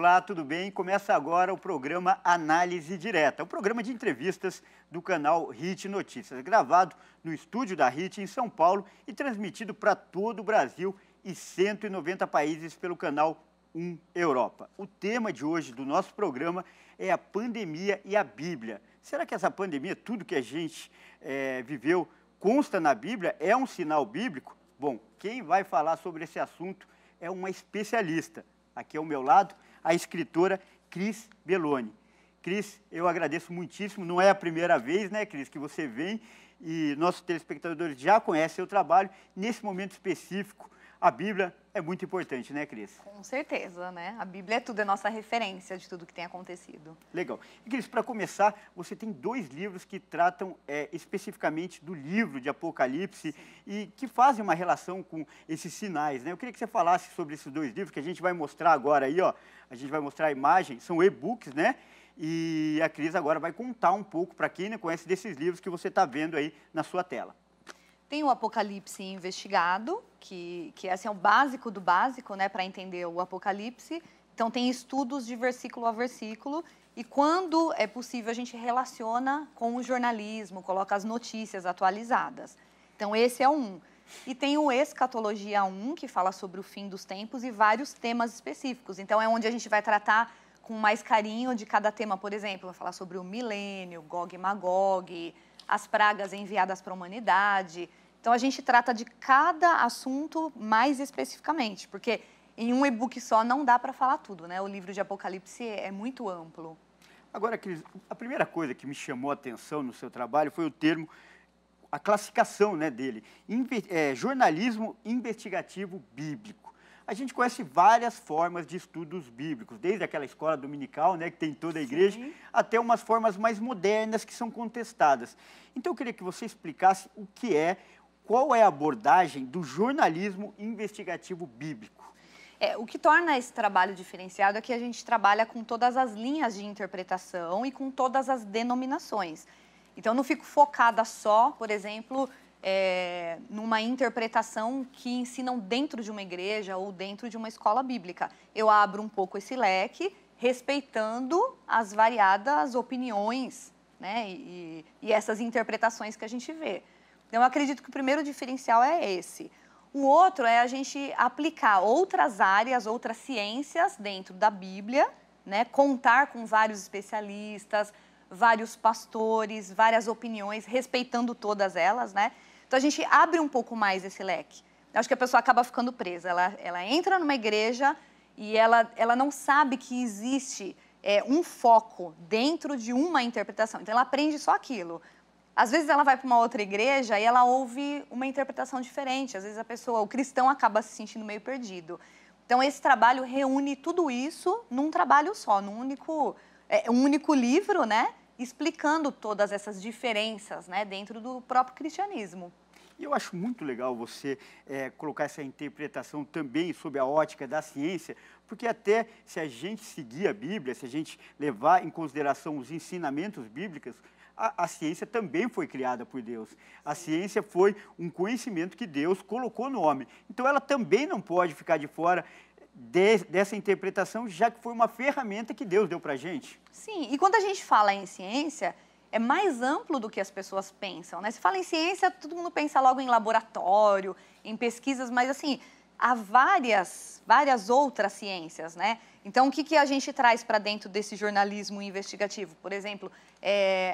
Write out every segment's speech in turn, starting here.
Olá, tudo bem? Começa agora o programa Análise Direta, o programa de entrevistas do canal HIT Notícias, gravado no estúdio da HIT em São Paulo e transmitido para todo o Brasil e 190 países pelo canal 1 Europa. O tema de hoje do nosso programa é a pandemia e a Bíblia. Será que essa pandemia, tudo que a gente viveu, consta na Bíblia? É um sinal bíblico? Bom, quem vai falar sobre esse assunto é uma especialista. Aqui ao meu lado, a escritora Cris Belloni. Cris, eu agradeço muitíssimo, não é a primeira vez, né, Cris, que você vem e nossos telespectadores já conhecem seu trabalho. Nesse momento específico, a Bíblia é muito importante, né, Cris? Com certeza, né? A Bíblia é tudo, é nossa referência de tudo que tem acontecido. Legal. E, Cris, para começar, você tem 2 livros que tratam especificamente do livro de Apocalipse e que fazem uma relação com esses sinais, né? Eu queria que você falasse sobre esses 2 livros, que a gente vai mostrar agora aí, ó. A gente vai mostrar a imagem, são e-books, né? E a Cris agora vai contar um pouco para quem não conhece desses livros que você está vendo aí na sua tela. Tem o Apocalipse Investigado, que assim, é o básico do básico, né, para entender o Apocalipse. Então, tem estudos de versículo a versículo e, quando é possível, a gente relaciona com o jornalismo, coloca as notícias atualizadas. Então, esse é um. E tem o Escatologia 1, que fala sobre o fim dos tempos e vários temas específicos. Então, é onde a gente vai tratar com mais carinho de cada tema. Por exemplo, vai falar sobre o milênio, Gog e Magog, as pragas enviadas para a humanidade. Então, a gente trata de cada assunto mais especificamente, porque em um e-book só não dá para falar tudo, né? O livro de Apocalipse é muito amplo. Agora, Cris, a primeira coisa que me chamou a atenção no seu trabalho foi o termo, a classificação, né, dele, jornalismo investigativo bíblico. A gente conhece várias formas de estudos bíblicos, desde aquela escola dominical, né, que tem em toda a igreja, até umas formas mais modernas que são contestadas. Então, eu queria que você explicasse qual é a abordagem do jornalismo investigativo bíblico. O que torna esse trabalho diferenciado é que a gente trabalha com todas as linhas de interpretação e com todas as denominações. Então, eu não fico focada só, por exemplo, numa interpretação que ensinam dentro de uma igreja ou dentro de uma escola bíblica. Eu abro um pouco esse leque, respeitando as variadas opiniões, né, e essas interpretações que a gente vê. Então, eu acredito que o primeiro diferencial é esse. O outro é a gente aplicar outras áreas, outras ciências dentro da Bíblia, né, contar com vários especialistas, vários pastores, várias opiniões, respeitando todas elas, né? Então, a gente abre um pouco mais esse leque. Eu acho que a pessoa acaba ficando presa. Ela entra numa igreja e ela não sabe que existe um foco dentro de uma interpretação. Então, ela aprende só aquilo. Às vezes, ela vai para uma outra igreja e ela ouve uma interpretação diferente. Às vezes, o cristão acaba se sentindo meio perdido. Então, esse trabalho reúne tudo isso num trabalho só, num um único livro, né? Explicando todas essas diferenças, né, dentro do próprio cristianismo. E eu acho muito legal você colocar essa interpretação também sob a ótica da ciência, porque até se a gente seguir a Bíblia, se a gente levar em consideração os ensinamentos bíblicos, a ciência também foi criada por Deus. A ciência foi um conhecimento que Deus colocou no homem. Então, ela também não pode ficar de fora dessa interpretação, já que foi uma ferramenta que Deus deu para a gente. Sim, e quando a gente fala em ciência, é mais amplo do que as pessoas pensam, né? Se fala em ciência, todo mundo pensa logo em laboratório, em pesquisas, mas assim, há várias outras ciências, né? Então, o que a gente traz para dentro desse jornalismo investigativo? Por exemplo,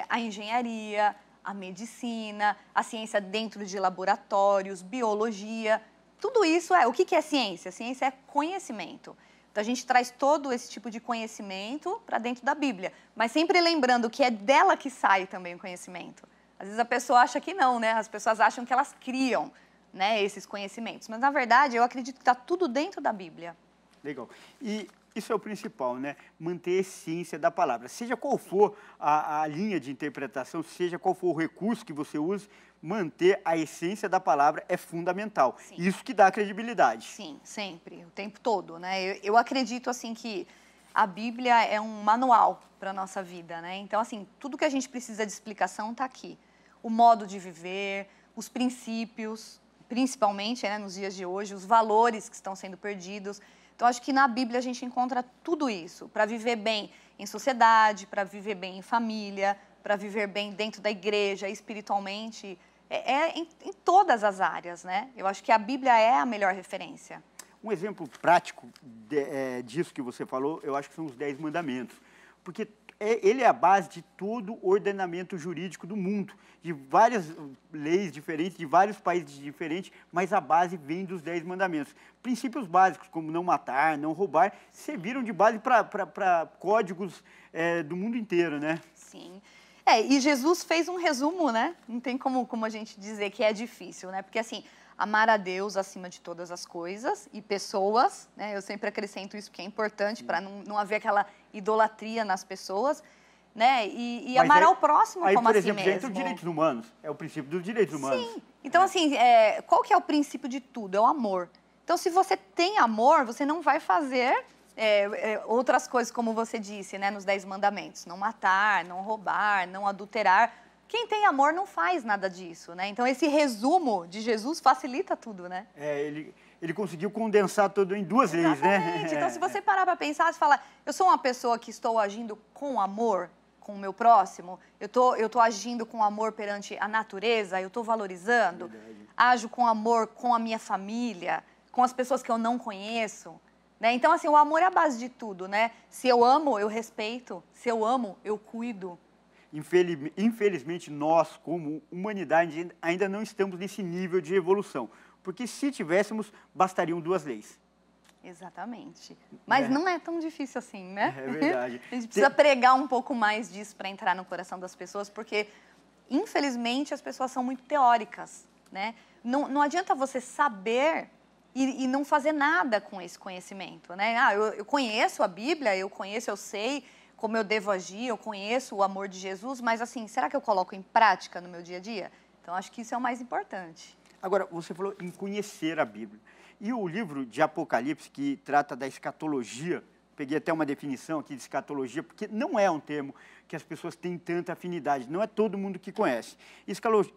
a engenharia, a medicina, a ciência dentro de laboratórios, biologia. Tudo isso o que é ciência? Ciência é conhecimento. Então, a gente traz todo esse tipo de conhecimento para dentro da Bíblia, mas sempre lembrando que é dela que sai também o conhecimento. Às vezes a pessoa acha que não, né? As pessoas acham que elas criam, né, esses conhecimentos, mas na verdade eu acredito que está tudo dentro da Bíblia. Legal. E isso é o principal, né? Manter a essência da palavra. Seja qual for a linha de interpretação, seja qual for o recurso que você use, manter a essência da palavra é fundamental. Sim. Isso que dá credibilidade. Sim, sempre, o tempo todo, né? Eu acredito, assim, que a Bíblia é um manual para a nossa vida, né? Então, assim, tudo que a gente precisa de explicação está aqui. O modo de viver, os princípios, principalmente, né, nos dias de hoje, os valores que estão sendo perdidos. Então, Então, acho que na Bíblia a gente encontra tudo isso, para viver bem em sociedade, para viver bem em família, para viver bem dentro da igreja, espiritualmente, em todas as áreas, né? Eu acho que a Bíblia é a melhor referência. Um exemplo prático disso que você falou, eu acho que são os 10 mandamentos. Porque ele é a base de todo o ordenamento jurídico do mundo, de várias leis diferentes, de vários países diferentes, mas a base vem dos 10 mandamentos. Princípios básicos, como não matar, não roubar, serviram de base para códigos do mundo inteiro, né? Sim. E Jesus fez um resumo, né? Não tem como a gente dizer que é difícil, né? Porque, assim, amar a Deus acima de todas as coisas e pessoas, né? Eu sempre acrescento isso, que é importante para não haver aquela idolatria nas pessoas, né? E amar ao próximo como a si mesmo. Por exemplo, já entra os direitos humanos. É o princípio dos direitos humanos. Sim. Então, assim, qual que é o princípio de tudo? É o amor. Então, se você tem amor, você não vai fazer outras coisas, como você disse, né? Nos 10 mandamentos. Não matar, não roubar, não adulterar. Quem tem amor não faz nada disso, né? Então, esse resumo de Jesus facilita tudo, né? Ele conseguiu condensar tudo em 2 leis, né? Exatamente. Então, se você parar para pensar, você fala, eu sou uma pessoa que estou agindo com amor com o meu próximo, eu tô agindo com amor perante a natureza, eu estou valorizando, ajo com amor com a minha família, com as pessoas que eu não conheço, né? Então, assim, o amor é a base de tudo, né? Se eu amo, eu respeito. Se eu amo, eu cuido. Infelizmente, nós, como humanidade, ainda não estamos nesse nível de evolução. Porque se tivéssemos, bastariam 2 leis. Exatamente. Mas não é tão difícil assim, né? É verdade. A gente precisa pregar um pouco mais disso para entrar no coração das pessoas, porque, infelizmente, as pessoas são muito teóricas, né? Não adianta você saber e não fazer nada com esse conhecimento, né? Eu conheço a Bíblia, eu sei como eu devo agir, eu conheço o amor de Jesus, mas, assim, será que eu coloco em prática no meu dia a dia? Então, acho que isso é o mais importante. Agora, você falou em conhecer a Bíblia. E o livro de Apocalipse, que trata da escatologia, peguei até uma definição aqui de escatologia, porque não é um termo que as pessoas têm tanta afinidade, não é todo mundo que conhece.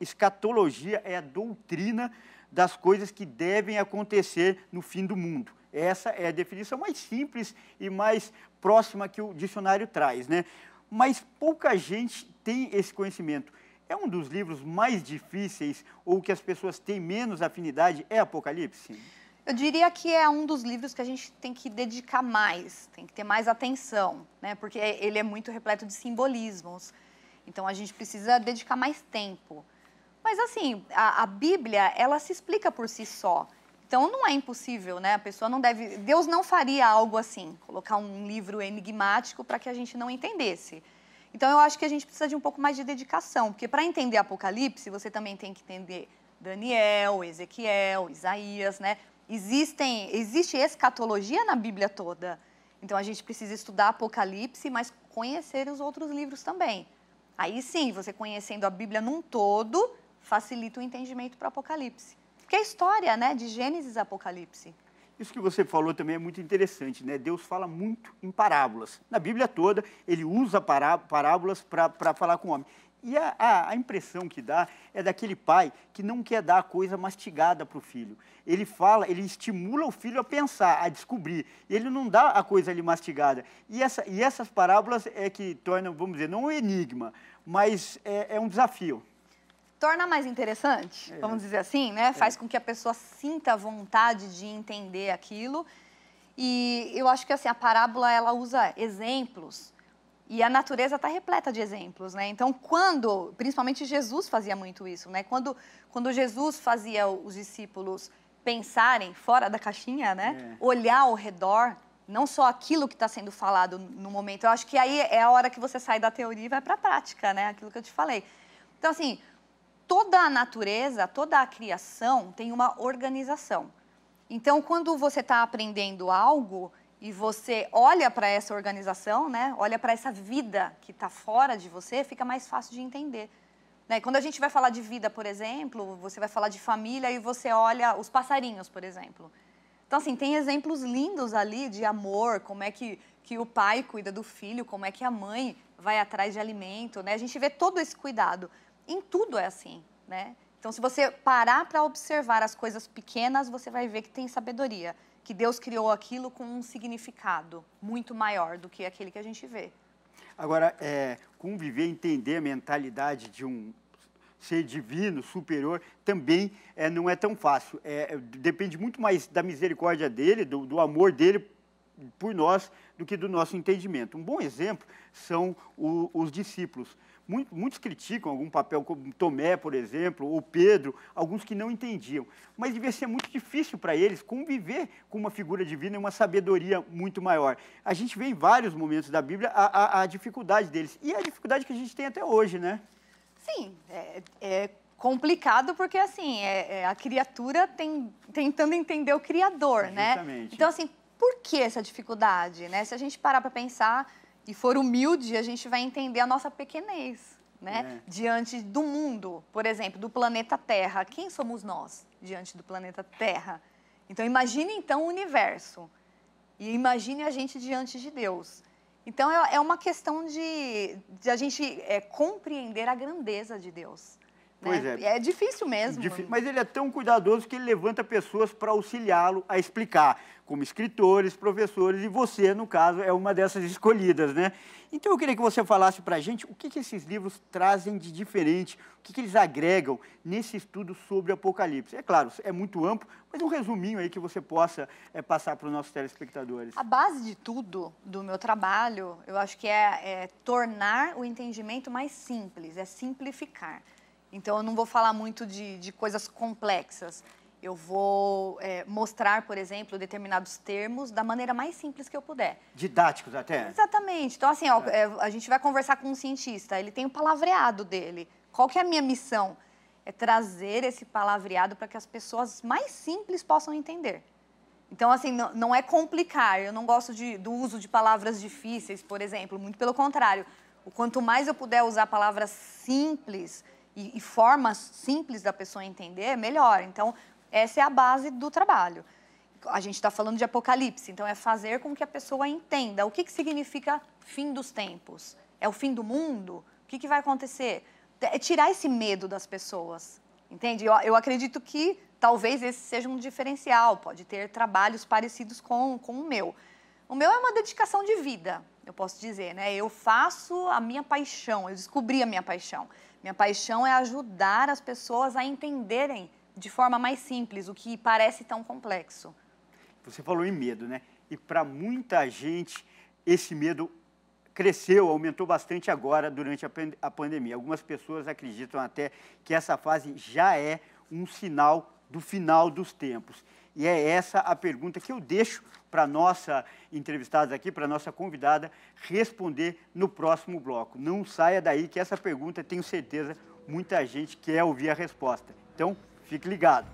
Escatologia é a doutrina das coisas que devem acontecer no fim do mundo. Essa é a definição mais simples e mais próxima que o dicionário traz, né? Mas pouca gente tem esse conhecimento. É um dos livros mais difíceis ou que as pessoas têm menos afinidade, é Apocalipse? Eu diria que é um dos livros que a gente tem que dedicar mais, tem que ter mais atenção, né? Porque ele é muito repleto de simbolismos. Então, a gente precisa dedicar mais tempo. Mas, assim, a Bíblia, ela se explica por si só. Então, não é impossível, né? A pessoa não deve... Deus não faria algo assim, colocar um livro enigmático para que a gente não entendesse. Então, eu acho que a gente precisa de um pouco mais de dedicação, porque para entender Apocalipse, você também tem que entender Daniel, Ezequiel, Isaías, né? Existe escatologia na Bíblia toda. Então, a gente precisa estudar Apocalipse, mas conhecer os outros livros também. Aí sim, você conhecendo a Bíblia num todo, facilita o entendimento para Apocalipse. Porque é a história, né, de Gênesis a Apocalipse. Isso que você falou também é muito interessante, né? Deus fala muito em parábolas. Na Bíblia toda, ele usa parábolas para falar com o homem. E a impressão que dá é daquele pai que não quer dar a coisa mastigada para o filho. Ele ele estimula o filho a pensar, a descobrir. E ele não dá a coisa ali mastigada. E essas parábolas é que tornam, vamos dizer, não um enigma, mas é um desafio. Torna mais interessante, vamos dizer assim, né? Faz com que a pessoa sinta vontade de entender aquilo. E eu acho que assim, a parábola, ela usa exemplos. E a natureza está repleta de exemplos, né? Então, principalmente Jesus fazia muito isso, né? Quando Jesus fazia os discípulos pensarem fora da caixinha, né? Olhar ao redor, não só aquilo que está sendo falado no momento. Eu acho que aí é a hora que você sai da teoria e vai para a prática, né? Aquilo que eu te falei. Então, assim, toda a natureza, toda a criação tem uma organização. Então, quando você está aprendendo algo e você olha para essa organização, né? Olha para essa vida que está fora de você, fica mais fácil de entender. Né? Quando a gente vai falar de vida, por exemplo, você vai falar de família e você olha os passarinhos, por exemplo. Então, assim, tem exemplos lindos ali de amor, como é que o pai cuida do filho, como é que a mãe vai atrás de alimento, né? A gente vê todo esse cuidado. Em tudo é assim, né? Então, se você parar para observar as coisas pequenas, você vai ver que tem sabedoria. que Deus criou aquilo com um significado muito maior do que aquele que a gente vê. Agora, conviver, entender a mentalidade de um ser divino, superior, também não é tão fácil. Depende muito mais da misericórdia dele, do amor dele por nós, do que do nosso entendimento. Um bom exemplo são os discípulos. Muitos criticam algum papel, como Tomé, por exemplo, ou Pedro, alguns que não entendiam. Mas devia ser muito difícil para eles conviver com uma figura divina e uma sabedoria muito maior. A gente vê em vários momentos da Bíblia a dificuldade deles. E a dificuldade que a gente tem até hoje, né? Sim, é complicado porque, assim, a criatura tentando entender o Criador, né? Então, assim, por que essa dificuldade, né? Se a gente parar para pensar e for humilde, a gente vai entender a nossa pequenez, né? Diante do mundo, por exemplo, do planeta Terra. Quem somos nós diante do planeta Terra? Então, imagine, então, o universo. E imagine a gente diante de Deus. Então, é uma questão de a gente compreender a grandeza de Deus. Pois né? É difícil mesmo. Mas ele é tão cuidadoso que ele levanta pessoas para auxiliá-lo a explicar, como escritores, professores, e você, no caso, é uma dessas escolhidas, né? Então, eu queria que você falasse para a gente o que esses livros trazem de diferente, o que eles agregam nesse estudo sobre o Apocalipse. É claro, é muito amplo, mas um resuminho aí que você possa passar para os nossos telespectadores. A base de tudo do meu trabalho, eu acho que é tornar o entendimento mais simples, é simplificar. Então, eu não vou falar muito de coisas complexas. Eu vou mostrar, por exemplo, determinados termos da maneira mais simples que eu puder. Didáticos até? Exatamente. Então, assim, a gente vai conversar com um cientista, ele tem o palavreado dele. Qual que é a minha missão? É trazer esse palavreado para que as pessoas mais simples possam entender. Então, assim, não é complicar. Eu não gosto do uso de palavras difíceis, por exemplo. Muito pelo contrário. Quanto mais eu puder usar palavras simples e formas simples da pessoa entender, melhor. Então, essa é a base do trabalho. A gente está falando de Apocalipse, então é fazer com que a pessoa entenda o que significa fim dos tempos. É o fim do mundo? O que vai acontecer? É tirar esse medo das pessoas, entende? Eu acredito que talvez esse seja um diferencial, pode ter trabalhos parecidos com o meu. O meu é uma dedicação de vida, eu posso dizer, né? Eu faço a minha paixão, eu descobri a minha paixão. Minha paixão é ajudar as pessoas a entenderem de forma mais simples o que parece tão complexo. Você falou em medo, né? E para muita gente, esse medo cresceu, aumentou bastante agora durante a pandemia. Algumas pessoas acreditam até que essa fase já é um sinal do final dos tempos. E é essa a pergunta que eu deixo para a nossa entrevistada aqui, para a nossa convidada, responder no próximo bloco. Não saia daí que essa pergunta, tenho certeza, muita gente quer ouvir a resposta. Então, fique ligado.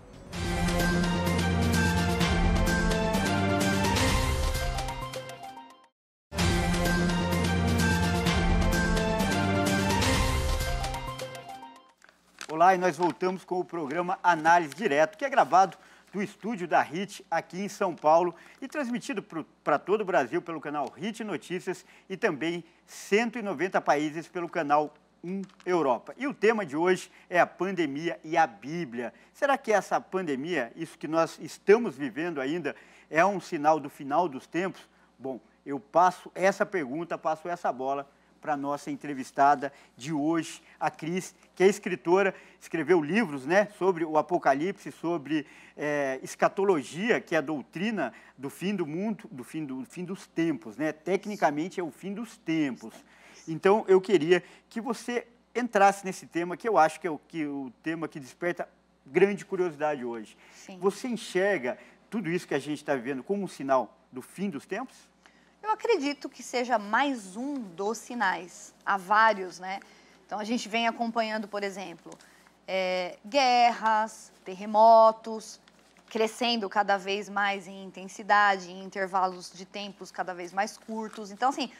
Olá, e nós voltamos com o programa Análise Direto, que é gravado do estúdio da HIT aqui em São Paulo e transmitido para todo o Brasil pelo canal HIT Notícias e também 190 países pelo canal 1 Europa. E o tema de hoje é a pandemia e a Bíblia. Será que essa pandemia, isso que nós estamos vivendo ainda, é um sinal do final dos tempos? Bom, eu passo essa pergunta, passo essa bola para a nossa entrevistada de hoje, a Cris, que é escritora, escreveu livros, né, sobre o Apocalipse, sobre escatologia, que é a doutrina do fim do mundo, do fim dos tempos, né? Tecnicamente é o fim dos tempos. Então, eu queria que você entrasse nesse tema, que eu acho que é o tema que desperta grande curiosidade hoje. Sim. Você enxerga tudo isso que a gente está vivendo como um sinal do fim dos tempos? Eu acredito que seja mais um dos sinais. Há vários, né? Então, a gente vem acompanhando, por exemplo, guerras, terremotos, crescendo cada vez mais em intensidade, em intervalos de tempos cada vez mais curtos. Então, assim,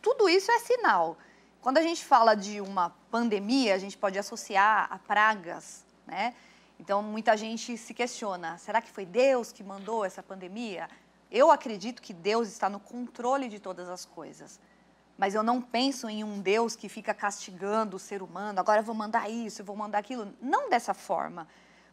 tudo isso é sinal. Quando a gente fala de uma pandemia, a gente pode associar a pragas, né? Então, muita gente se questiona, será que foi Deus que mandou essa pandemia? Eu acredito que Deus está no controle de todas as coisas. Mas eu não penso em um Deus que fica castigando o ser humano, agora eu vou mandar isso, eu vou mandar aquilo. Não dessa forma.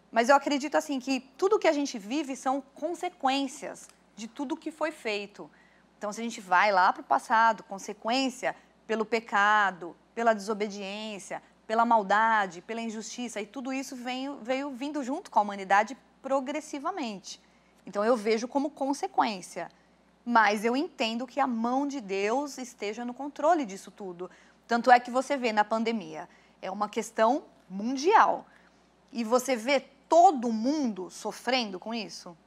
Mas eu acredito assim que tudo que a gente vive são consequências de tudo que foi feito. Então, se a gente vai lá para o passado, consequência pelo pecado, pela desobediência, pela maldade, pela injustiça, e tudo isso veio vindo junto com a humanidade progressivamente. Então, eu vejo como consequência. Mas eu entendo que a mão de Deus esteja no controle disso tudo. Tanto é que você vê na pandemia, é uma questão mundial. E você vê todo mundo sofrendo com isso.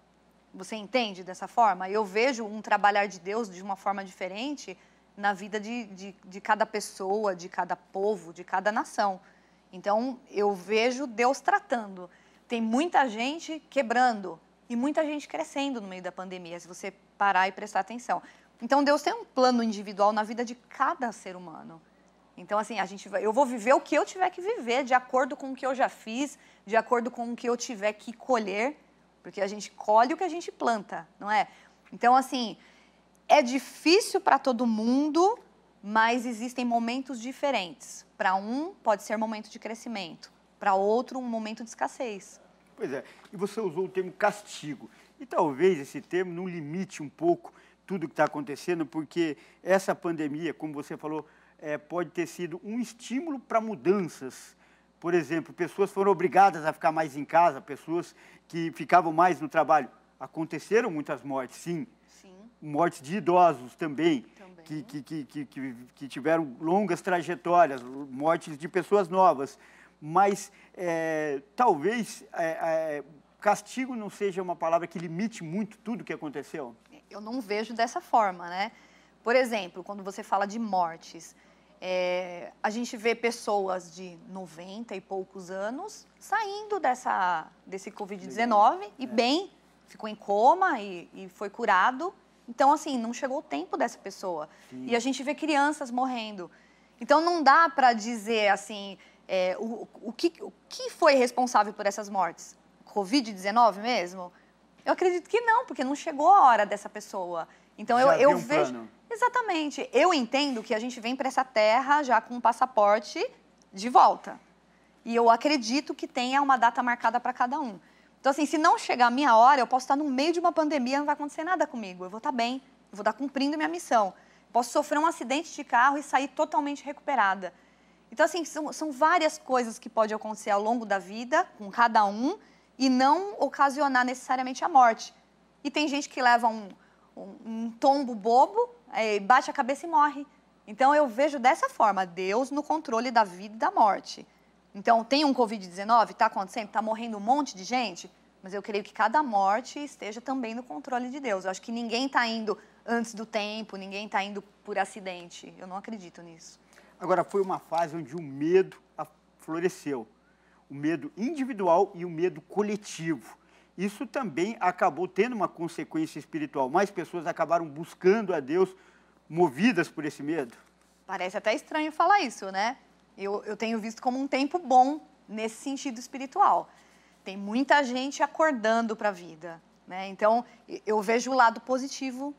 Você entende dessa forma? Eu vejo um trabalhar de Deus de uma forma diferente na vida de cada pessoa, de cada povo, de cada nação. Então, eu vejo Deus tratando. Tem muita gente quebrando e muita gente crescendo no meio da pandemia, se você parar e prestar atenção. Então, Deus tem um plano individual na vida de cada ser humano. Então, assim, eu vou viver o que eu tiver que viver, de acordo com o que eu já fiz, de acordo com o que eu tiver que colher, porque a gente colhe o que a gente planta, não é? Então, assim, é difícil para todo mundo, mas existem momentos diferentes. Para um, pode ser momento de crescimento. Para outro, um momento de escassez. Pois é, e você usou o termo castigo. E talvez esse termo não limite um pouco tudo que está acontecendo, porque essa pandemia, como você falou, pode ter sido um estímulo para mudanças. Por exemplo, pessoas foram obrigadas a ficar mais em casa, pessoas que ficavam mais no trabalho. Aconteceram muitas mortes, sim. Sim. Mortes de idosos também. Que tiveram longas trajetórias, mortes de pessoas novas. Mas talvez castigo não seja uma palavra que limite muito tudo que aconteceu. Eu não vejo dessa forma, né? Por exemplo, quando você fala de mortes, a gente vê pessoas de 90 e poucos anos saindo desse Covid-19 e bem, ficou em coma e foi curado. Então, assim, não chegou o tempo dessa pessoa. Sim. E a gente vê crianças morrendo. Então, não dá para dizer, assim, o que foi responsável por essas mortes? Covid-19 mesmo? Eu acredito que não, porque não chegou a hora dessa pessoa. Então, eu vejo... Plano. Exatamente. Eu entendo que a gente vem para essa terra já com um passaporte de volta. E eu acredito que tenha uma data marcada para cada um. Então, assim, se não chegar a minha hora, eu posso estar no meio de uma pandemia, não vai acontecer nada comigo. Eu vou estar bem, eu vou estar cumprindo minha missão. Posso sofrer um acidente de carro e sair totalmente recuperada. Então, assim, são várias coisas que podem acontecer ao longo da vida, com cada um, e não ocasionar necessariamente a morte. E tem gente que leva um tombo bobo, bate a cabeça e morre. Então, eu vejo dessa forma, Deus no controle da vida e da morte. Então, tem um Covid-19, está acontecendo, está morrendo um monte de gente, mas eu creio que cada morte esteja também no controle de Deus. Eu acho que ninguém está indo antes do tempo, ninguém está indo por acidente. Eu não acredito nisso. Agora, foi uma fase onde o medo floresceu. O medo individual e o medo coletivo. Isso também acabou tendo uma consequência espiritual. Mais pessoas acabaram buscando a Deus, movidas por esse medo. Parece até estranho falar isso, né? Eu tenho visto como um tempo bom nesse sentido espiritual. Tem muita gente acordando para a vida, né? Então, eu vejo o lado positivo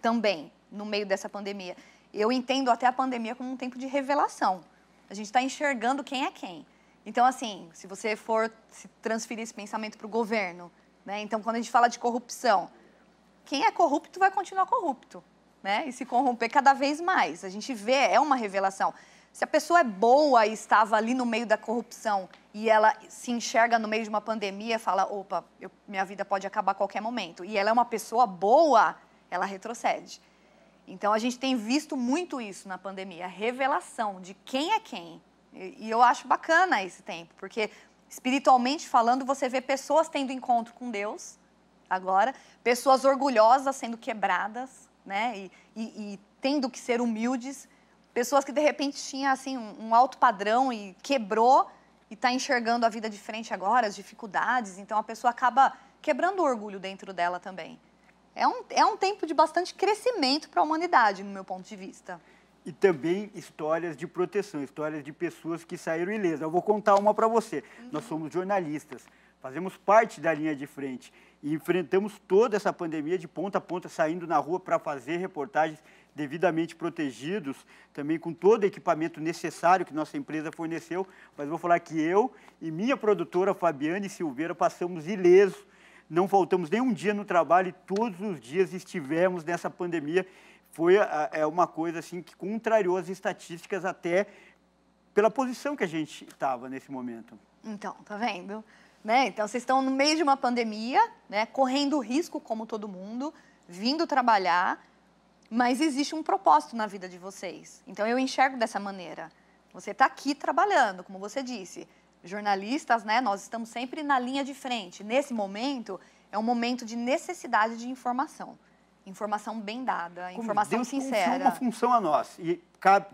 também no meio dessa pandemia. Eu entendo até a pandemia como um tempo de revelação. A gente está enxergando quem é quem. Então, assim, se você for transferir esse pensamento para o governo, né? Então, quando a gente fala de corrupção, quem é corrupto vai continuar corrupto, né? E se corromper cada vez mais. A gente vê, é uma revelação. Se a pessoa é boa e estava ali no meio da corrupção e ela se enxerga no meio de uma pandemia, fala, opa, minha vida pode acabar a qualquer momento. E ela é uma pessoa boa, ela retrocede. Então, a gente tem visto muito isso na pandemia, a revelação de quem é quem. E eu acho bacana esse tempo, porque espiritualmente falando, você vê pessoas tendo encontro com Deus agora, pessoas orgulhosas sendo quebradas, né? E tendo que ser humildes. Pessoas que, de repente, tinham assim, um alto padrão e quebrou e está enxergando a vida diferente agora, as dificuldades. Então, a pessoa acaba quebrando o orgulho dentro dela também. É um tempo de bastante crescimento para a humanidade, no meu ponto de vista. E também histórias de proteção, histórias de pessoas que saíram ilesas. Eu vou contar uma para você. Nós somos jornalistas, fazemos parte da linha de frente e enfrentamos toda essa pandemia de ponta a ponta, saindo na rua para fazer reportagens devidamente protegidos, também com todo o equipamento necessário que nossa empresa forneceu, mas vou falar que eu e minha produtora Fabiane Silveira passamos ilesos não faltamos nenhum dia no trabalho e todos os dias estivemos nessa pandemia. Foi uma coisa assim que contrariou as estatísticas até pela posição que a gente estava nesse momento. Então, tá vendo? Né? Então, vocês estão no meio de uma pandemia, né? Correndo risco, como todo mundo, vindo trabalhar, mas existe um propósito na vida de vocês. Então, eu enxergo dessa maneira. Você está aqui trabalhando, como você disse. Jornalistas, né? Nós estamos sempre na linha de frente. Nesse momento, é um momento de necessidade de informação. Informação bem dada, informação Deus sincera. Deus uma função a nós e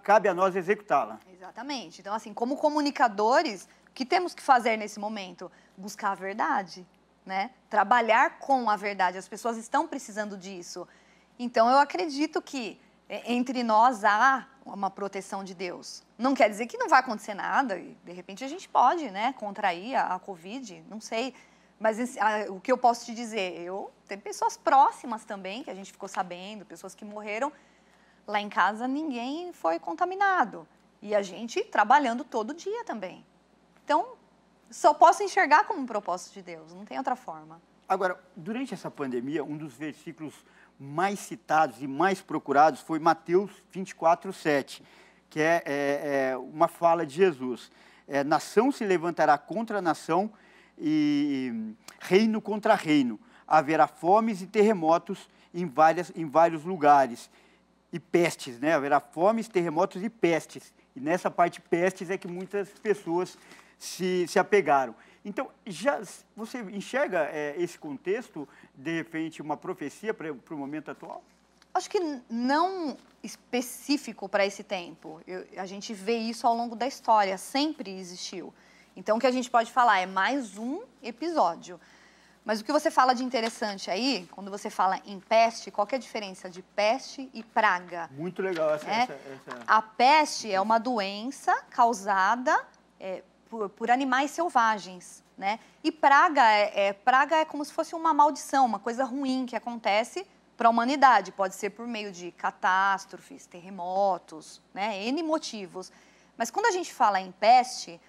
cabe a nós executá-la. Exatamente. Então, assim, como comunicadores, o que temos que fazer nesse momento? Buscar a verdade, né? Trabalhar com a verdade. As pessoas estão precisando disso. Então, eu acredito que entre nós há uma proteção de Deus. Não quer dizer que não vai acontecer nada. E, de repente, a gente pode, né, contrair a Covid, não sei. Mas o que eu posso te dizer? Tem pessoas próximas também, que a gente ficou sabendo, pessoas que morreram. Lá em casa, ninguém foi contaminado. E a gente trabalhando todo dia também. Então, só posso enxergar como um propósito de Deus, não tem outra forma. Agora, durante essa pandemia, um dos versículos mais citados e mais procurados foi Mateus 24:7, que é uma fala de Jesus. Nação se levantará contra nação e reino contra reino. Haverá fomes e terremotos em vários lugares. E pestes, né? Haverá fomes, terremotos e pestes. E nessa parte pestes é que muitas pessoas se apegaram. Então, você enxerga esse contexto, de repente, uma profecia para o momento atual? Acho que não específico para esse tempo. A gente vê isso ao longo da história, sempre existiu. Então, o que a gente pode falar é mais um episódio. Mas o que você fala de interessante aí, quando você fala em peste, qual que é a diferença de peste e praga? Muito legal essa. A peste é uma doença causada por animais selvagens, né? E praga é como se fosse uma maldição, uma coisa ruim que acontece para a humanidade. Pode ser por meio de catástrofes, terremotos, né? N motivos. Mas quando a gente fala em peste,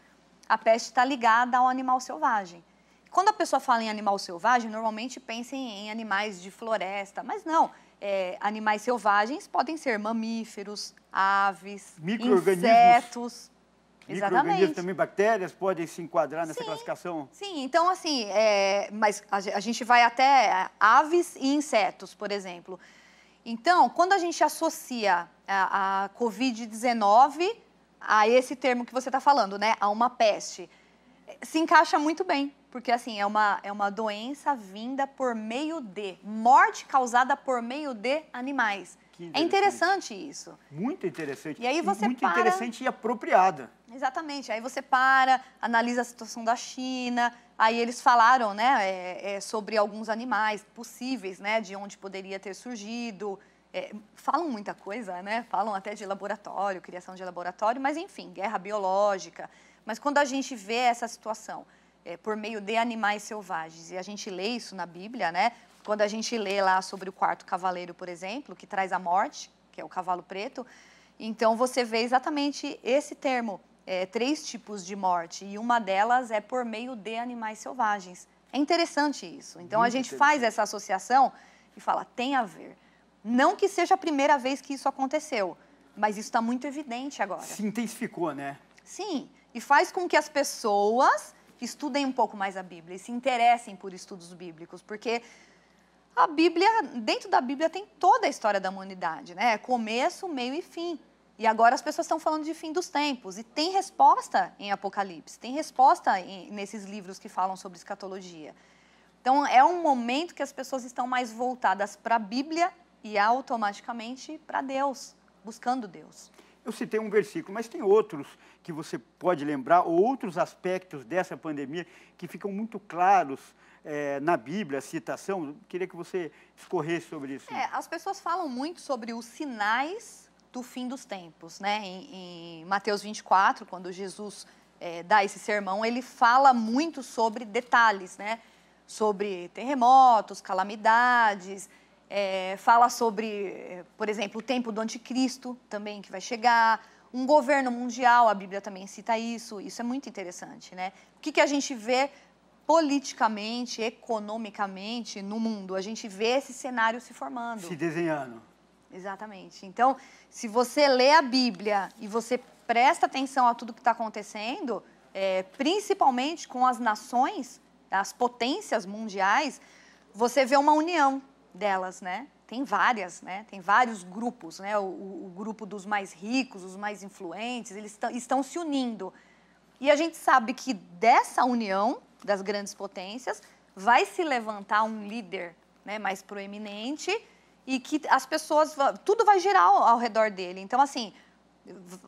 a peste está ligada ao animal selvagem. Quando a pessoa fala em animal selvagem, normalmente pensa em animais de floresta, mas não. Animais selvagens podem ser mamíferos, aves, insetos. Micro-organismos também, bactérias, podem se enquadrar nessa classificação? Sim, então assim, mas a gente vai até aves e insetos, por exemplo. Então, quando a gente associa a Covid-19 a esse termo que você está falando, né, a uma peste, se encaixa muito bem, porque assim, é uma doença vinda por meio de, morte causada por meio de animais. É interessante isso. Muito interessante. E aí você muito interessante e apropriada. Exatamente. Aí você analisa a situação da China, aí eles falaram, né, sobre alguns animais possíveis, né, de onde poderia ter surgido. Falam muita coisa, né? Falam até de laboratório, criação de laboratório, mas enfim, guerra biológica. Mas quando a gente vê essa situação por meio de animais selvagens, e a gente lê isso na Bíblia, né? Quando a gente lê lá sobre o quarto cavaleiro, por exemplo, que traz a morte, que é o cavalo preto, então você vê exatamente esse termo, 3 tipos de morte, e uma delas é por meio de animais selvagens. É interessante isso. Então a gente faz essa associação e fala, tem a ver. Não que seja a primeira vez que isso aconteceu, mas isso está muito evidente agora. Se intensificou, né? Sim, e faz com que as pessoas estudem um pouco mais a Bíblia e se interessem por estudos bíblicos, porque a Bíblia, dentro da Bíblia tem toda a história da humanidade, né? Começo, meio e fim. E agora as pessoas estão falando de fim dos tempos. E tem resposta em Apocalipse, tem resposta nesses livros que falam sobre escatologia. Então, é um momento que as pessoas estão mais voltadas para a Bíblia e automaticamente para Deus, buscando Deus. Eu citei um versículo, mas tem outros que você pode lembrar, ou outros aspectos dessa pandemia que ficam muito claros na Bíblia, a citação. Eu queria que você escorresse sobre isso. As pessoas falam muito sobre os sinais do fim dos tempos, né? Em Mateus 24, quando Jesus dá esse sermão, ele fala muito sobre detalhes, né? Sobre terremotos, calamidades, fala sobre, por exemplo, o tempo do anticristo também que vai chegar, um governo mundial, a Bíblia também cita isso é muito interessante, né? O que a gente vê politicamente, economicamente, no mundo. A gente vê esse cenário se formando. Se desenhando. Exatamente. Então, se você lê a Bíblia e você presta atenção a tudo que está acontecendo, principalmente com as nações, as potências mundiais, você vê uma união delas, né? Tem várias, né? Tem vários grupos, né? O grupo dos mais ricos, os mais influentes, eles estão se unindo. E a gente sabe que dessa união das grandes potências vai se levantar um líder, né, mais proeminente e que as pessoas, tudo vai girar ao redor dele. Então, assim,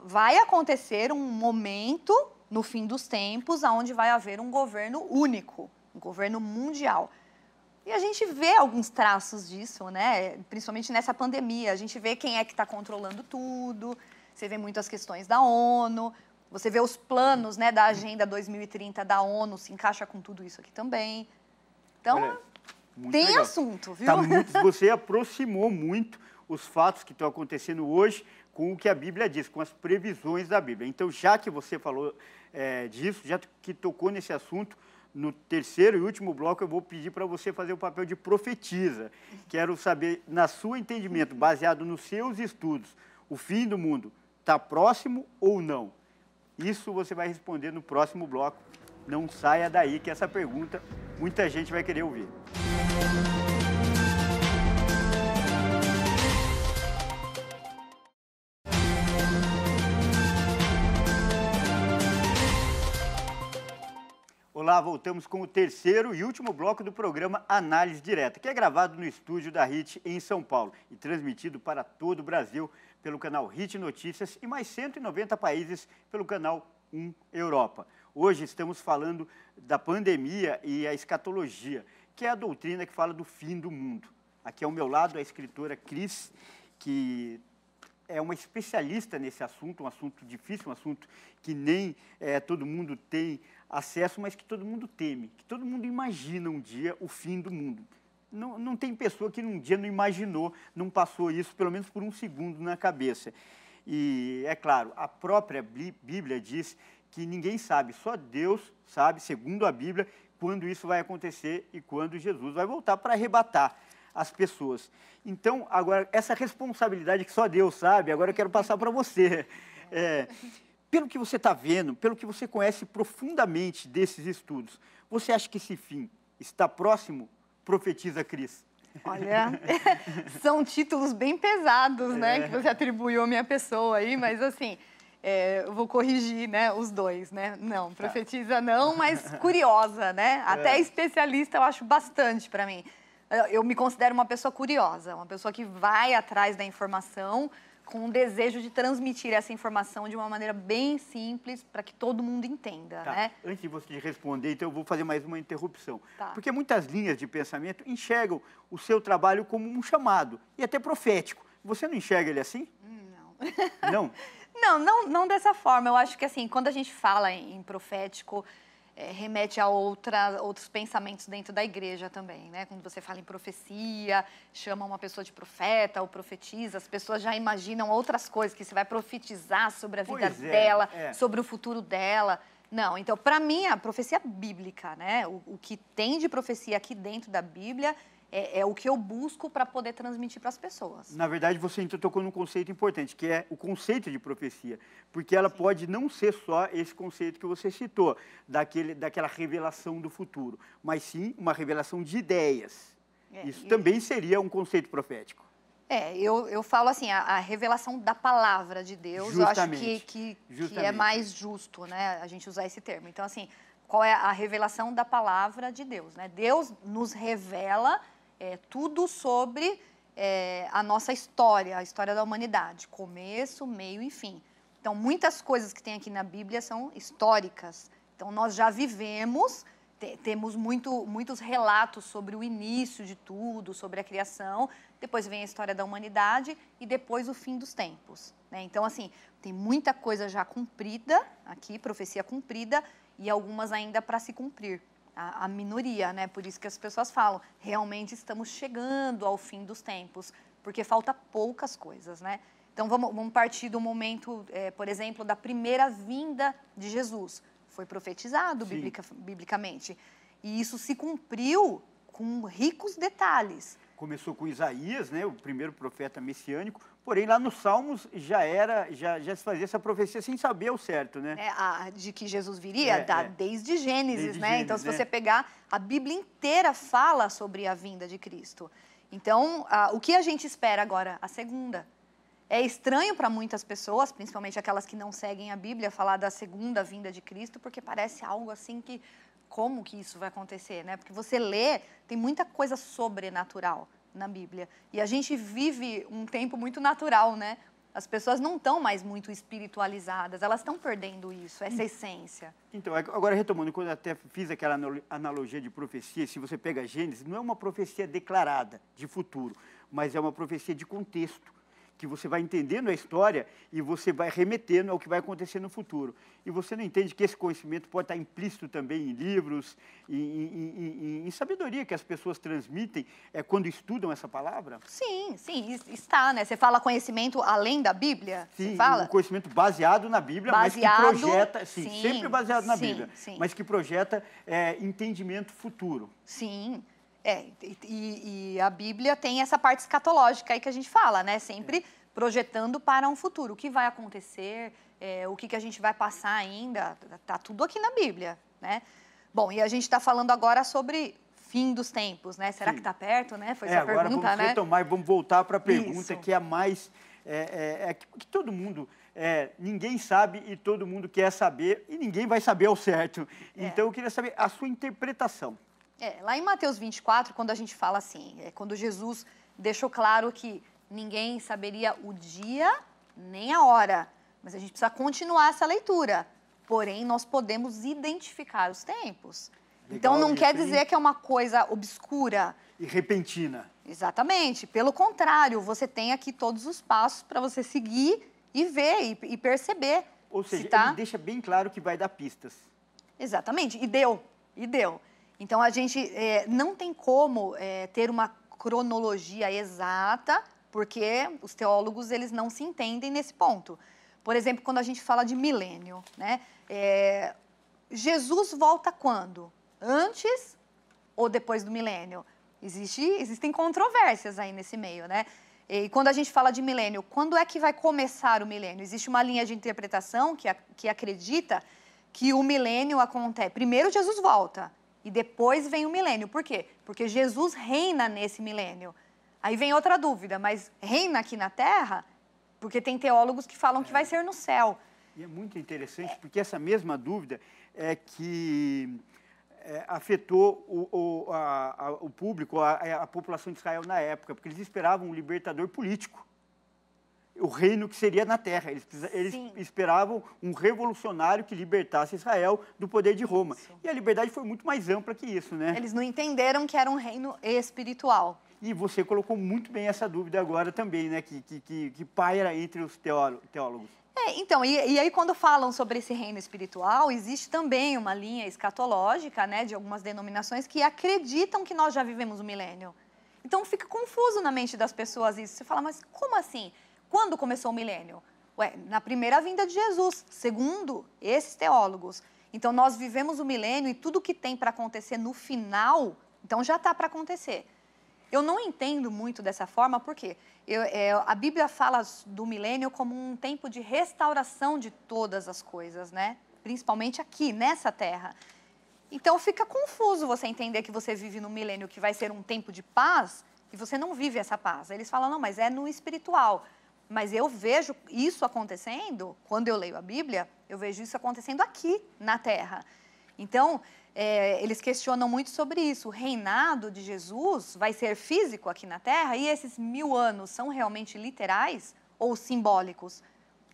vai acontecer um momento no fim dos tempos onde vai haver um governo único, um governo mundial. E a gente vê alguns traços disso, né? Principalmente nessa pandemia. A gente vê quem é que está controlando tudo, você vê muitas questões da ONU, você vê os planos, né, da Agenda 2030 da ONU, se encaixa com tudo isso aqui também. Então, olha, tem legal. assunto, viu? Você aproximou muito os fatos que estão acontecendo hoje com o que a Bíblia diz, com as previsões da Bíblia. Então, já que você falou disso, já que tocou nesse assunto, no terceiro e último bloco eu vou pedir para você fazer o papel de profetisa. Quero saber, na seu entendimento, baseado nos seus estudos, o fim do mundo está próximo ou não? Isso você vai responder no próximo bloco. Não saia daí, que essa pergunta muita gente vai querer ouvir. Olá, voltamos com o terceiro e último bloco do programa Análise Direta, que é gravado no estúdio da HIT em São Paulo e transmitido para todo o Brasil pelo canal HIT Notícias e mais 190 países pelo canal 1 Europa. Hoje estamos falando da pandemia e a escatologia, que é a doutrina que fala do fim do mundo. Aqui ao meu lado a escritora Cris, que é uma especialista nesse assunto, um assunto difícil, um assunto que nem todo mundo tem acesso, mas que todo mundo teme, que todo mundo imagina um dia o fim do mundo. Não tem pessoa que um dia não imaginou, não passou isso, pelo menos por um segundo na cabeça. E, é claro, a própria Bíblia diz que ninguém sabe, só Deus sabe, segundo a Bíblia, quando isso vai acontecer e quando Jesus vai voltar para arrebatar as pessoas. Então, agora, essa responsabilidade que só Deus sabe, agora eu quero passar para você. Pelo que você está vendo, pelo que você conhece profundamente desses estudos, você acha que esse fim está próximo? Profetiza Cris. Olha, são títulos bem pesados, né, que você atribuiu à minha pessoa aí, mas assim, eu vou corrigir, né, os dois, né? Não, profetiza não, mas curiosa, né? Até especialista eu acho bastante para mim. Eu me considero uma pessoa curiosa, uma pessoa que vai atrás da informação com o desejo de transmitir essa informação de uma maneira bem simples para que todo mundo entenda, né? Antes de você responder, então eu vou fazer mais uma interrupção. Tá. Porque muitas linhas de pensamento enxergam o seu trabalho como um chamado e até profético. Você não enxerga ele assim? Não. Não? Não dessa forma. Eu acho que assim, quando a gente fala em profético, remete a outros pensamentos dentro da igreja também, né? Quando você fala em profecia, chama uma pessoa de profeta ou profetiza, as pessoas já imaginam outras coisas, que você vai profetizar sobre a vida dela, sobre o futuro dela. Não, então, para mim, a profecia bíblica, né? O que tem de profecia aqui dentro da Bíblia é o que eu busco para poder transmitir para as pessoas. Na verdade, você então tocou num conceito importante, que é o conceito de profecia. Porque ela pode não ser só esse conceito que você citou, daquela revelação do futuro, mas sim uma revelação de ideias. Isso também seria um conceito profético. Eu falo assim, a revelação da palavra de Deus, Justamente. eu acho que é mais justo, né, a gente usar esse termo. Então, assim, qual é a revelação da palavra de Deus, né? Deus nos revela tudo sobre a nossa história, a história da humanidade, começo, meio e fim. Então, muitas coisas que tem aqui na Bíblia são históricas. Então, nós já vivemos, temos muitos relatos sobre o início de tudo, sobre a criação, depois vem a história da humanidade e depois o fim dos tempos, né? Então, assim, tem muita coisa já cumprida aqui, profecia cumprida, e algumas ainda para se cumprir. A minoria, né? Por isso que as pessoas falam, realmente estamos chegando ao fim dos tempos, porque falta poucas coisas, né? Então, vamos partir do momento, por exemplo, da primeira vinda de Jesus. Foi profetizado biblicamente. E isso se cumpriu com ricos detalhes. Começou com Isaías, né, o primeiro profeta messiânico, porém lá nos Salmos já se fazia essa profecia sem saber o certo, né? De que Jesus viria, desde Gênesis, desde né? Gênesis, então, se você pegar, a Bíblia inteira fala sobre a vinda de Cristo. Então, o que a gente espera agora? A segunda. É estranho para muitas pessoas, principalmente aquelas que não seguem a Bíblia, falar da segunda vinda de Cristo, porque parece algo assim que... Como que isso vai acontecer, né? Porque você lê, tem muita coisa sobrenatural na Bíblia. E a gente vive um tempo muito natural, né? As pessoas não estão mais muito espiritualizadas, elas estão perdendo isso, essa essência. Então, agora retomando, quando eu até fiz aquela analogia de profecia, se você pega Gênesis, não é uma profecia declarada de futuro, mas é uma profecia de contexto, que você vai entendendo a história e você vai remetendo ao que vai acontecer no futuro. E você não entende que esse conhecimento pode estar implícito também em livros, em sabedoria que as pessoas transmitem quando estudam essa palavra? Sim, está, né? Você fala conhecimento além da Bíblia? Sim, você fala? um conhecimento baseado na Bíblia, mas que projeta, sempre baseado na Bíblia, mas que projeta entendimento futuro. Sim. E a Bíblia tem essa parte escatológica aí que a gente fala, né? Sempre projetando para um futuro. O que vai acontecer, o que a gente vai passar ainda, tá tudo aqui na Bíblia, né? Bom, e a gente está falando agora sobre fim dos tempos, né? Será que está perto, né? Foi essa agora pergunta, vamos retomar e vamos voltar para a pergunta que é a mais... que todo mundo... ninguém sabe e todo mundo quer saber e ninguém vai saber ao certo. Então, eu queria saber a sua interpretação. Lá em Mateus 24, quando a gente fala assim, quando Jesus deixou claro que ninguém saberia o dia nem a hora, mas a gente precisa continuar essa leitura. Porém, nós podemos identificar os tempos. Legal, então, não quer dizer que é uma coisa obscura. E repentina. Exatamente. Pelo contrário, você tem aqui todos os passos para você seguir e ver e perceber. Ou seja, ele deixa bem claro que vai dar pistas. Exatamente. E deu. Então, a gente não tem como ter uma cronologia exata, porque os teólogos eles não se entendem nesse ponto. Por exemplo, quando a gente fala de milênio, né? Jesus volta quando? Antes ou depois do milênio? Existem controvérsias aí nesse meio, né? E quando a gente fala de milênio, quando é que vai começar o milênio? Existe uma linha de interpretação que acredita que o milênio acontece... Primeiro Jesus volta e depois vem o milênio. Por quê? Porque Jesus reina nesse milênio. Aí vem outra dúvida, mas reina aqui na Terra? Porque tem teólogos que falam que vai ser no céu. E é muito interessante, porque essa mesma dúvida é que afetou o público, a população de Israel na época, porque eles esperavam um libertador político, o reino que seria na Terra. Eles esperavam um revolucionário que libertasse Israel do poder de Roma. Isso. E a liberdade foi muito mais ampla que isso, né? Eles não entenderam que era um reino espiritual. E você colocou muito bem essa dúvida agora também, né? Que paira entre os teólogos. Então, e aí quando falam sobre esse reino espiritual, existe também uma linha escatológica, né, de algumas denominações que acreditam que nós já vivemos o milênio. Então fica confuso na mente das pessoas isso. Você fala, mas como assim? Quando começou o milênio? Na primeira vinda de Jesus, segundo esses teólogos. Então nós vivemos o milênio e tudo que tem para acontecer no final, então já está para acontecer. Eu não entendo muito dessa forma, porque a Bíblia fala do milênio como um tempo de restauração de todas as coisas, né? Principalmente aqui, nessa terra. Então fica confuso você entender que você vive no milênio que vai ser um tempo de paz e você não vive essa paz. Eles falam, não, mas é no espiritual. Mas eu vejo isso acontecendo, quando eu leio a Bíblia, eu vejo isso acontecendo aqui, na terra. Então, eles questionam muito sobre isso. O reinado de Jesus vai ser físico aqui na Terra? E esses 1000 anos são realmente literais ou simbólicos?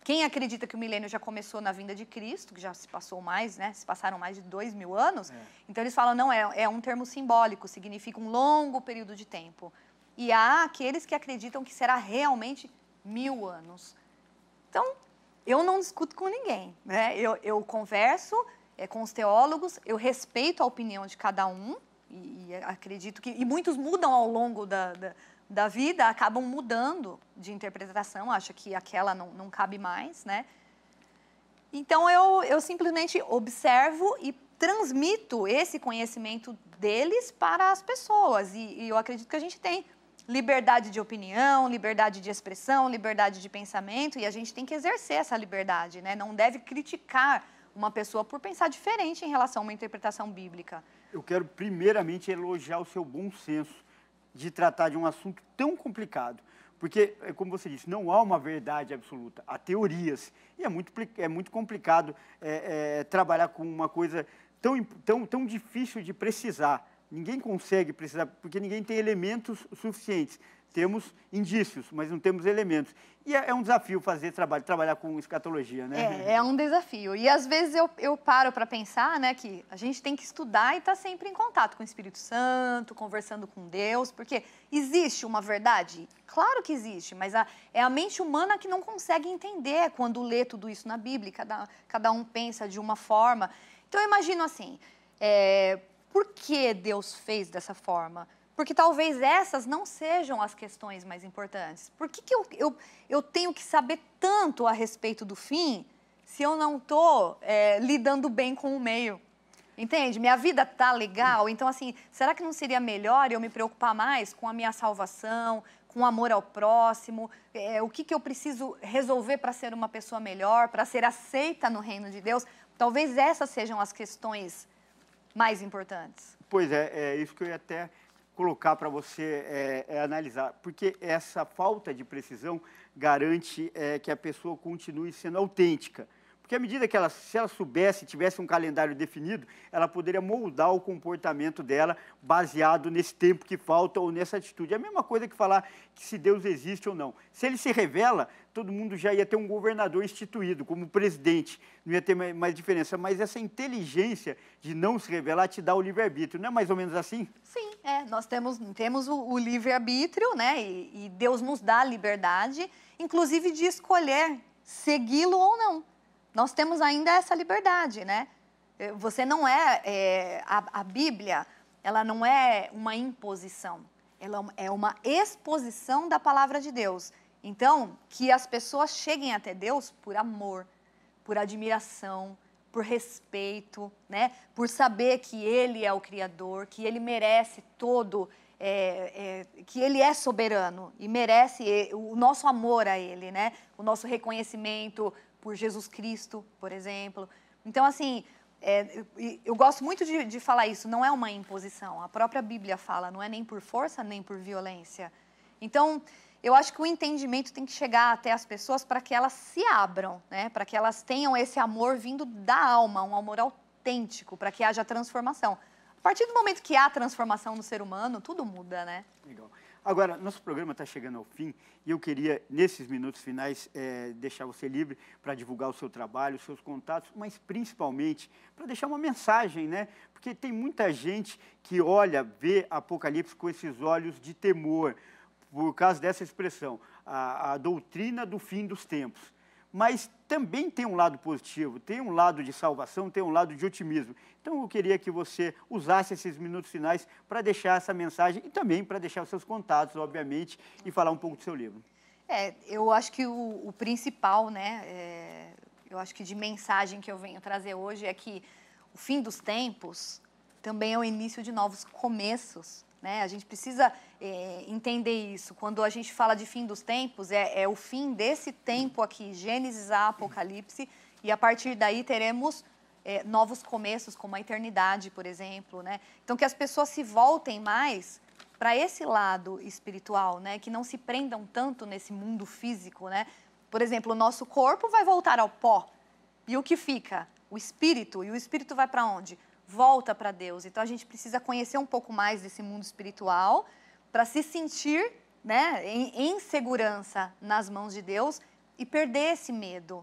Quem acredita que o milênio já começou na vinda de Cristo, que já se passou mais, né? Se passaram mais de 2000 anos. Então, eles falam, não, é um termo simbólico, significa um longo período de tempo. E há aqueles que acreditam que será realmente 1000 anos. Então, eu não discuto com ninguém, né? Eu converso... com os teólogos, eu respeito a opinião de cada um e acredito que... E muitos mudam ao longo da vida, acabam mudando de interpretação, acha que aquela não cabe mais, né? Então, eu simplesmente observo e transmito esse conhecimento deles para as pessoas. E eu acredito que a gente tem liberdade de opinião, liberdade de expressão, liberdade de pensamento, e a gente tem que exercer essa liberdade, né? Não deve criticar uma pessoa por pensar diferente em relação a uma interpretação bíblica. Eu quero primeiramente elogiar o seu bom senso de tratar de um assunto tão complicado. Porque, como você disse, não há uma verdade absoluta, há teorias. E é muito complicado trabalhar com uma coisa tão difícil de precisar. Ninguém consegue precisar, porque ninguém tem elementos suficientes. Temos indícios, mas não temos elementos. E é um desafio trabalhar com escatologia, né? É um desafio. E às vezes eu paro para pensar, né, que a gente tem que estudar e estar sempre em contato com o Espírito Santo, conversando com Deus, porque existe uma verdade? Claro que existe, mas é a mente humana que não consegue entender quando lê tudo isso na Bíblia. Cada um pensa de uma forma. Então eu imagino assim, por que Deus fez dessa forma? Porque talvez essas não sejam as questões mais importantes. Por que eu tenho que saber tanto a respeito do fim se eu não estou lidando bem com o meio? Entende? Minha vida tá legal, então assim, será que não seria melhor eu me preocupar mais com a minha salvação, com o amor ao próximo? O que eu preciso resolver para ser uma pessoa melhor, para ser aceita no reino de Deus? Talvez essas sejam as questões mais importantes. Pois é isso que eu ia até colocar para você analisar, porque essa falta de precisão garante que a pessoa continue sendo autêntica. Porque à medida que se ela soubesse, tivesse um calendário definido, ela poderia moldar o comportamento dela baseado nesse tempo que falta ou nessa atitude. É a mesma coisa que falar que se Deus existe ou não. Se ele se revela, todo mundo já ia ter um governador instituído como presidente, não ia ter mais diferença. Mas essa inteligência de não se revelar te dá o livre-arbítrio, não é mais ou menos assim? Sim, nós temos o livre-arbítrio, né? E Deus nos dá a liberdade, inclusive de escolher segui-lo ou não. Nós temos ainda essa liberdade, né? Você não a Bíblia, ela não é uma imposição, ela é uma exposição da palavra de Deus. Então, que as pessoas cheguem até Deus por amor, por admiração, por respeito, né? Por saber que Ele é o Criador, que Ele merece que Ele é soberano e merece o nosso amor a Ele, né? O nosso reconhecimento por Jesus Cristo, por exemplo. Então, assim, eu gosto muito de falar isso, não é uma imposição. A própria Bíblia fala, não é nem por força, nem por violência. Então, eu acho que o entendimento tem que chegar até as pessoas para que elas se abram, né? Para que elas tenham esse amor vindo da alma, um amor autêntico, para que haja transformação. A partir do momento que há transformação no ser humano, tudo muda, né? Legal. Agora, nosso programa está chegando ao fim e eu queria, nesses minutos finais, deixar você livre para divulgar o seu trabalho, os seus contatos, mas principalmente para deixar uma mensagem, né? Porque tem muita gente que vê Apocalipse com esses olhos de temor, por causa dessa expressão, a doutrina do fim dos tempos. Mas também tem um lado positivo, tem um lado de salvação, tem um lado de otimismo. Então, eu queria que você usasse esses minutos finais para deixar essa mensagem e também para deixar os seus contatos, obviamente, e falar um pouco do seu livro. Eu acho que o principal, né, eu acho que de mensagem que eu venho trazer hoje é que o fim dos tempos também é o início de novos começos, né? A gente precisa entender isso. Quando a gente fala de fim dos tempos, é o fim desse tempo aqui, Gênesis a Apocalipse, e a partir daí teremos novos começos, como a eternidade, por exemplo, né? Então, que as pessoas se voltem mais para esse lado espiritual, né? Que não se prendam tanto nesse mundo físico, né? Por exemplo, o nosso corpo vai voltar ao pó. E o que fica? O espírito. E o espírito vai para onde? Volta para Deus. Então, a gente precisa conhecer um pouco mais desse mundo espiritual para se sentir, né, em segurança nas mãos de Deus e perder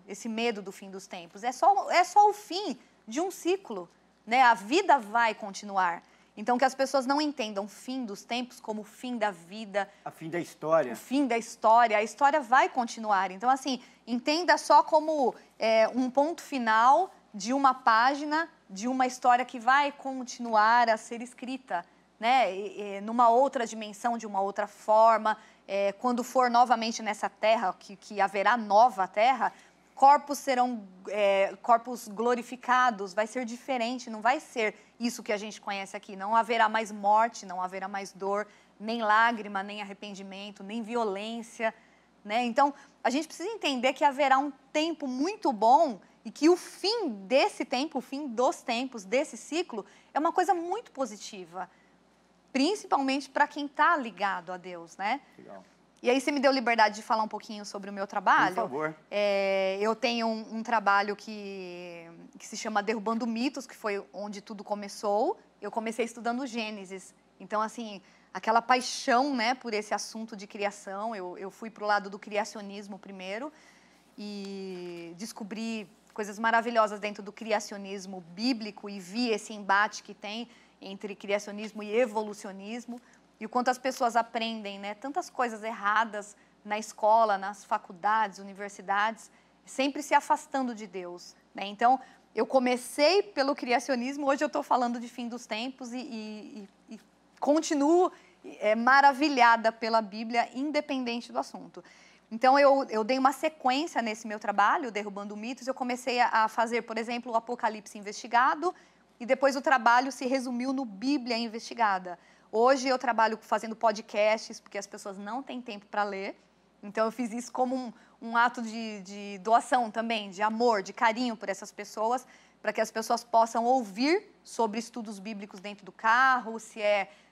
esse medo do fim dos tempos. É só o fim de um ciclo, né? A vida vai continuar. Então, que as pessoas não entendam o fim dos tempos como o fim da vida. O fim da história. O fim da história. A história vai continuar. Então, assim, entenda só como um ponto final de uma página, de uma história que vai continuar a ser escrita, né? Numa outra dimensão, de uma outra forma. Quando for novamente nessa terra, que haverá nova terra, corpos serão corpos glorificados, vai ser diferente, não vai ser isso que a gente conhece aqui. Não haverá mais morte, não haverá mais dor, nem lágrima, nem arrependimento, nem violência, né? Então, a gente precisa entender que haverá um tempo muito bom e que o fim desse tempo, o fim dos tempos, desse ciclo, é uma coisa muito positiva, principalmente para quem está ligado a Deus, né? Legal. E aí você me deu liberdade de falar um pouquinho sobre o meu trabalho. Por favor. Eu tenho um trabalho que se chama Derrubando Mitos, que foi onde tudo começou. Eu comecei estudando Gênesis. Então, assim, aquela paixão, né, por esse assunto de criação. Eu fui para o lado do criacionismo primeiro e descobri coisas maravilhosas dentro do criacionismo bíblico e vi esse embate que tem entre criacionismo e evolucionismo. E o quanto as pessoas aprendem, né, tantas coisas erradas na escola, nas faculdades, universidades, sempre se afastando de Deus, né? Então, eu comecei pelo criacionismo, hoje eu estou falando de fim dos tempos e continuo maravilhada pela Bíblia, independente do assunto. Então, eu dei uma sequência nesse meu trabalho, Derrubando Mitos. Eu comecei a fazer, por exemplo, o Apocalipse Investigado, e depois o trabalho se resumiu no Bíblia Investigada. Hoje eu trabalho fazendo podcasts, porque as pessoas não têm tempo para ler. Então, eu fiz isso como um ato de doação também, de amor, de carinho por essas pessoas, para que as pessoas possam ouvir sobre estudos bíblicos dentro do carro, se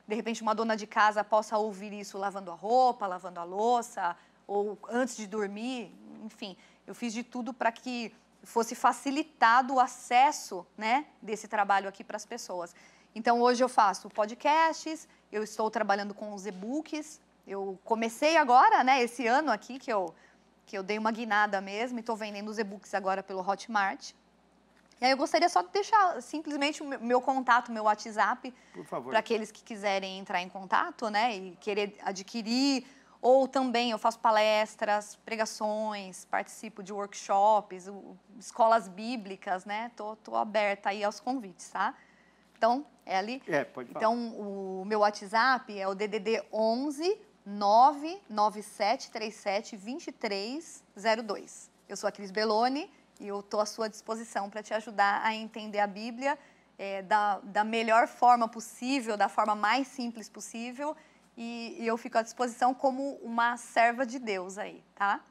de repente, uma dona de casa possa ouvir isso lavando a roupa, lavando a louça, ou antes de dormir. Enfim, eu fiz de tudo para que fosse facilitado o acesso, né, desse trabalho aqui para as pessoas. Então, hoje eu faço podcasts, eu estou trabalhando com os e-books. Eu comecei agora, né, esse ano aqui, que eu dei uma guinada mesmo, e estou vendendo os e-books agora pelo Hotmart. E aí eu gostaria só de deixar simplesmente o meu contato, meu WhatsApp, para aqueles que quiserem entrar em contato, né, e querer adquirir. Ou também eu faço palestras, pregações, participo de workshops, escolas bíblicas, né? Tô aberta aí aos convites, tá? Então, é ali. Pode falar. Então, o meu WhatsApp é o DDD 11 99737 2302. Eu sou a Cris Belloni e eu estou à sua disposição para te ajudar a entender a Bíblia da melhor forma possível, da forma mais simples possível. E eu fico à disposição como uma serva de Deus aí, tá?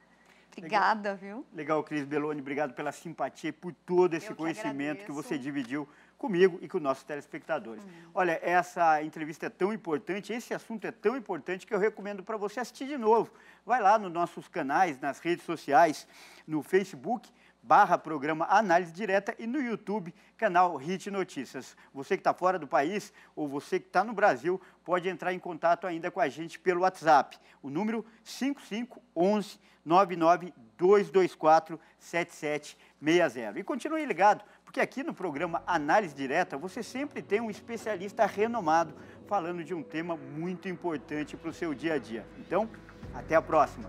Obrigada, viu? Legal, Cris Belloni, obrigado pela simpatia e por todo esse conhecimento que você dividiu comigo e com nossos telespectadores. Olha, essa entrevista é tão importante, esse assunto é tão importante que eu recomendo para você assistir de novo. Vai lá nos nossos canais, nas redes sociais, no Facebook, /programa Análise Direta, e no YouTube, canal HIT Notícias. Você que está fora do país ou você que está no Brasil, pode entrar em contato ainda com a gente pelo WhatsApp. O número 5511 99224 7760. E continue ligado, porque aqui no programa Análise Direta, você sempre tem um especialista renomado falando de um tema muito importante para o seu dia a dia. Então, até a próxima.